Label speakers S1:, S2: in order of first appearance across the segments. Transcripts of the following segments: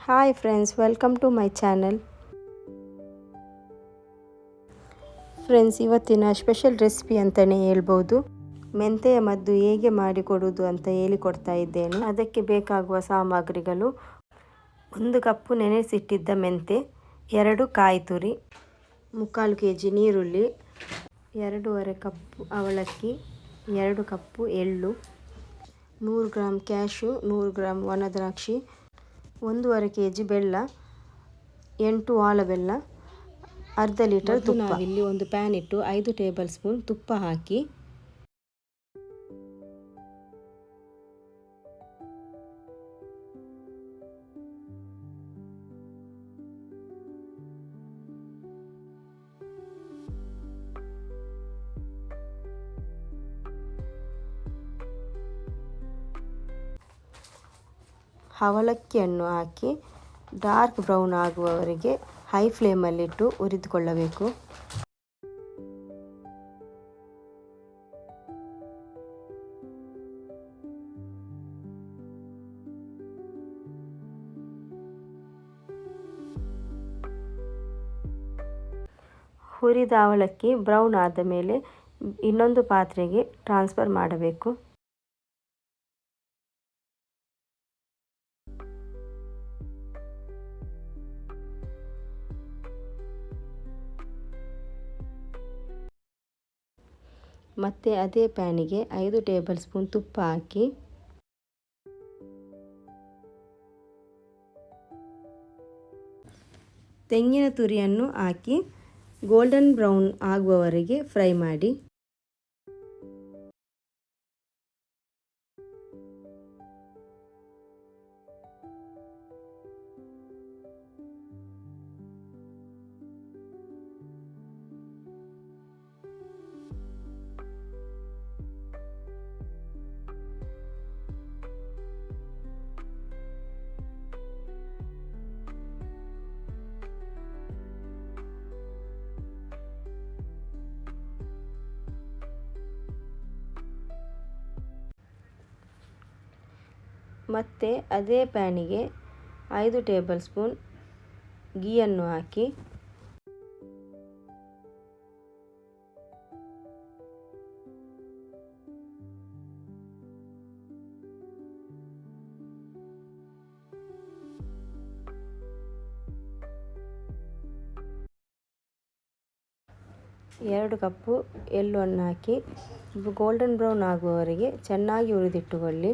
S1: Hi friends, welcome to my channel. Friends, ಇವತ್ತಿನ special recipe ಅಂತಲೇ ಹೇಳ್ಬೋದು. ಮೆಂತೆಯ ಮದ್ದು ಹೇಗೆ ಮಾಡಿಕೊಡೋದು ಅಂತ ಹೇಳಿಕೊಡ್ತಾ ಇದ್ದೇನೆ. ಅದಕ್ಕೆ ಬೇಕಾಗುವ ಸಾಮಗ್ರಿಗಳು: 1 ಕಪ್ಪು ನೆನೆಸಿಟ್ಟಿದ್ದ ಮೆಂತೆ, 2 ಕಾಯಿ ತುರಿ, 3/4 kg ನೀರುಳ್ಳಿ, 2.5 ಕಪ್ಪು ಅವಲಕ್ಕಿ, 2 ಕಪ್ಪು ಎಳ್ಳು, 100 ಗ್ರಾಮ್ ಕ್ಯಾಶು, 100 ಗ್ರಾಮ್ ಒಣ ದ್ರಾಕ್ಷಿ, 1.5 kg ಬೆಲ್ಲ, 8 ಆಲ ಬೆಲ್ಲ, ಅರ್ಧ ಲೀಟರ್ ತುಪ್ಪ. ನಾವಿಲ್ಲಿ ಒಂದು ಪ್ಯಾನ್ ಇಟ್ಟು 5 ಟೇಬಲ್ ಸ್ಪೂನ್ ತುಪ್ಪ ಹಾಕಿ ಅವಲಕ್ಕಿಯನ್ನು ಹಾಕಿ ಡಾರ್ಕ್ ಬ್ರೌನ್ ಆಗುವವರೆಗೆ ಹೈ ಫ್ಲೇಮಲ್ಲಿಟ್ಟು ಹುರಿದುಕೊಳ್ಳಬೇಕು. ಹುರಿದ ಅವಲಕ್ಕಿ ಬ್ರೌನ್ ಆದ ಮೇಲೆ ಇನ್ನೊಂದು ಪಾತ್ರೆಗೆ ಟ್ರಾನ್ಸ್ಫರ್ ಮಾಡಬೇಕು. ಮತ್ತು ಅದೇ ಪ್ಯಾನಿಗೆ 5 ಟೇಬಲ್ ಸ್ಪೂನ್ ತುಪ್ಪ ಹಾಕಿ ತೆಂಗಿನ ತುರಿಯನ್ನು ಹಾಕಿ ಗೋಲ್ಡನ್ ಬ್ರೌನ್ ಆಗುವವರೆಗೆ ಫ್ರೈ ಮಾಡಿ. ಮತ್ತು ಅದೇ ಪ್ಯಾನಿಗೆ 5 ಟೇಬಲ್ ಸ್ಪೂನ್ ಗೀಯನ್ನು ಹಾಕಿ ಎರಡು ಕಪ್ಪು ಎಳ್ಳನ್ನು ಹಾಕಿ ಗೋಲ್ಡನ್ ಬ್ರೌನ್ ಆಗುವವರೆಗೆ ಚೆನ್ನಾಗಿ ಹುರಿದಿಟ್ಟುಕೊಳ್ಳಿ.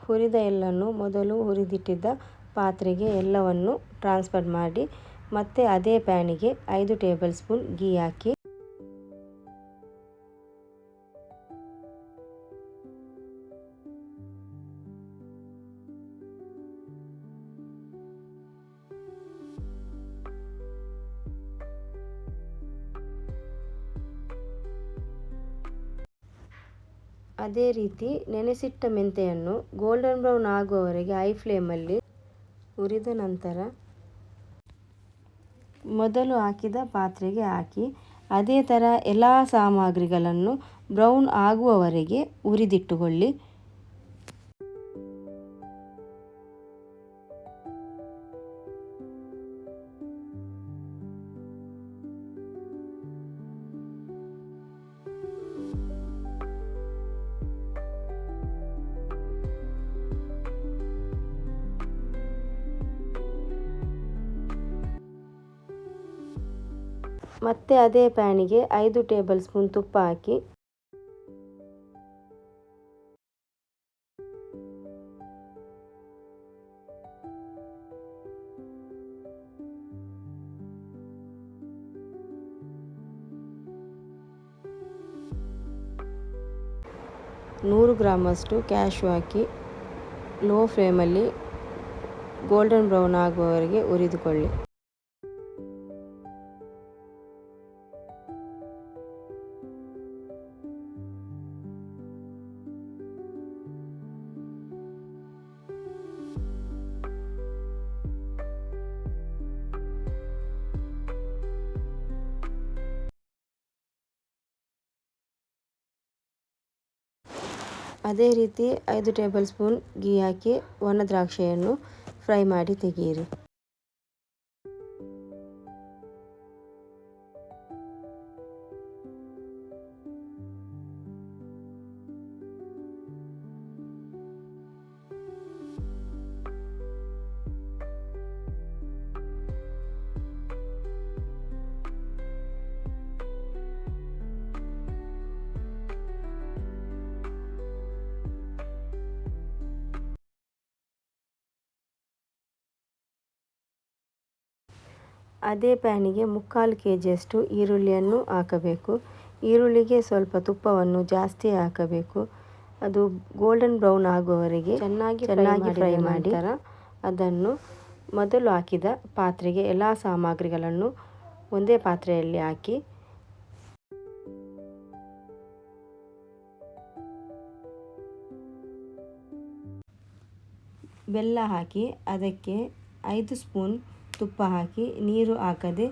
S1: ಹುರಿದ ಎಳ್ಳನ್ನು ಮೊದಲು ಹುರಿದಿಟ್ಟಿದ್ದ ಪಾತ್ರೆಗೆ ಎಲ್ಲವನ್ನು ಟ್ರಾನ್ಸ್ಫರ್ ಮಾಡಿ ಮತ್ತೆ ಅದೇ ಪ್ಯಾನಿಗೆ 5 ಟೇಬಲ್ ಸ್ಪೂನ್ ಗೀ ಹಾಕಿ ಅದೇ ರೀತಿ ನೆನೆಸಿಟ್ಟ ಮೆಂತೆಯನ್ನು ಗೋಲ್ಡನ್ ಬ್ರೌನ್ ಆಗುವವರೆಗೆ ಹೈ ಫ್ಲೇಮಲ್ಲಿ ಹುರಿದ ನಂತರ ಮೊದಲು ಹಾಕಿದ ಪಾತ್ರೆಗೆ ಹಾಕಿ ಅದೇ ಥರ ಎಲ್ಲ ಸಾಮಗ್ರಿಗಳನ್ನು ಬ್ರೌನ್ ಆಗುವವರೆಗೆ ಹುರಿದಿಟ್ಟುಕೊಳ್ಳಿ. ಮತ್ತೆ ಅದೇ ಪ್ಯಾನಿಗೆ 5 ಟೇಬಲ್ ಸ್ಪೂನ್ ತುಪ್ಪ ಹಾಕಿ ನೂರು ಗ್ರಾಮಷ್ಟು ಕ್ಯಾಶು ಹಾಕಿ ಲೋ ಫ್ಲೇಮಲ್ಲಿ ಗೋಲ್ಡನ್ ಬ್ರೌನ್ ಆಗುವವರೆಗೆ ಹುರಿದುಕೊಳ್ಳಿ. ಅದೇ ರೀತಿ 5 ಟೇಬಲ್ ಸ್ಪೂನ್ ಗೀ ಹಾಕಿ ಒಣ ದ್ರಾಕ್ಷಿಯನ್ನು ಫ್ರೈ ಮಾಡಿ ತೆಗೆಯಿರಿ. ಅದೇ ಪ್ಯಾನಿಗೆ 3/4 kg ಈರುಳ್ಳಿಯನ್ನು ಹಾಕಬೇಕು. ಈರುಳ್ಳಿಗೆ ಸ್ವಲ್ಪ ತುಪ್ಪವನ್ನು ಜಾಸ್ತಿ ಹಾಕಬೇಕು. ಅದು ಗೋಲ್ಡನ್ ಬ್ರೌನ್ ಆಗುವವರೆಗೆ ಚೆನ್ನಾಗಿ ಫ್ರೈ ಮಾಡಿ ಅದನ್ನು ಮೊದಲು ಹಾಕಿದ ಪಾತ್ರೆಗೆ ಎಲ್ಲ ಸಾಮಗ್ರಿಗಳನ್ನು ಒಂದೇ ಪಾತ್ರೆಯಲ್ಲಿ ಹಾಕಿ ಬೆಲ್ಲ ಹಾಕಿ ಅದಕ್ಕೆ 5 ಸ್ಪೂನ್ ತುಪ್ಪ ಹಾಕಿ ನೀರು ಹಾಕದೆ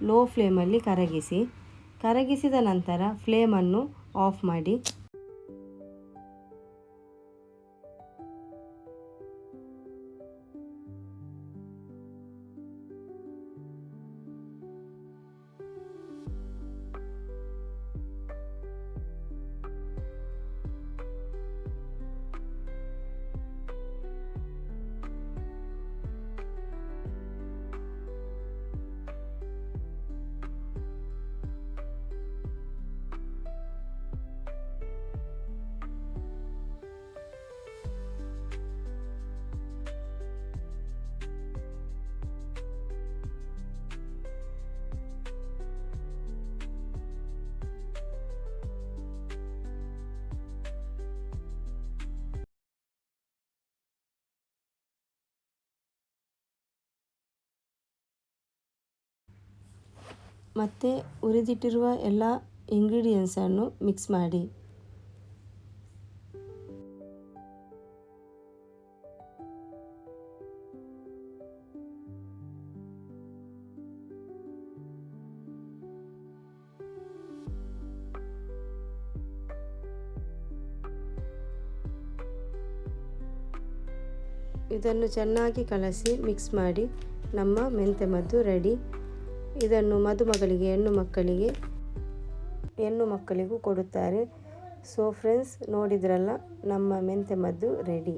S1: ಲೋ ಫ್ಲೇಮಲ್ಲಿ ಕರಗಿಸಿದ ನಂತರ ಫ್ಲೇಮನ್ನು ಆಫ್ ಮಾಡಿ. ಮತ್ತು ಹುರಿದಿಟ್ಟಿರುವ ಎಲ್ಲ ಇಂಗ್ರೀಡಿಯೆಂಟ್ಸನ್ನು ಮಿಕ್ಸ್ ಮಾಡಿ. ಇದನ್ನು ಚೆನ್ನಾಗಿ ಕಲಸಿ ಮಿಕ್ಸ್ ಮಾಡಿ. ನಮ್ಮ ಮೆಂತೆ ಮದ್ದು ರೆಡಿ. ಇದನ್ನು ಮದುಮಗಳಿಗೆ ಹೆಣ್ಣು ಮಕ್ಕಳಿಗೂ ಕೊಡುತ್ತಾರೆ. ಸೊ ಫ್ರೆಂಡ್ಸ್, ನೋಡಿದ್ರಲ್ಲ ನಮ್ಮ ಮೆಂತೆ ಮದ್ದು ರೆಡಿ.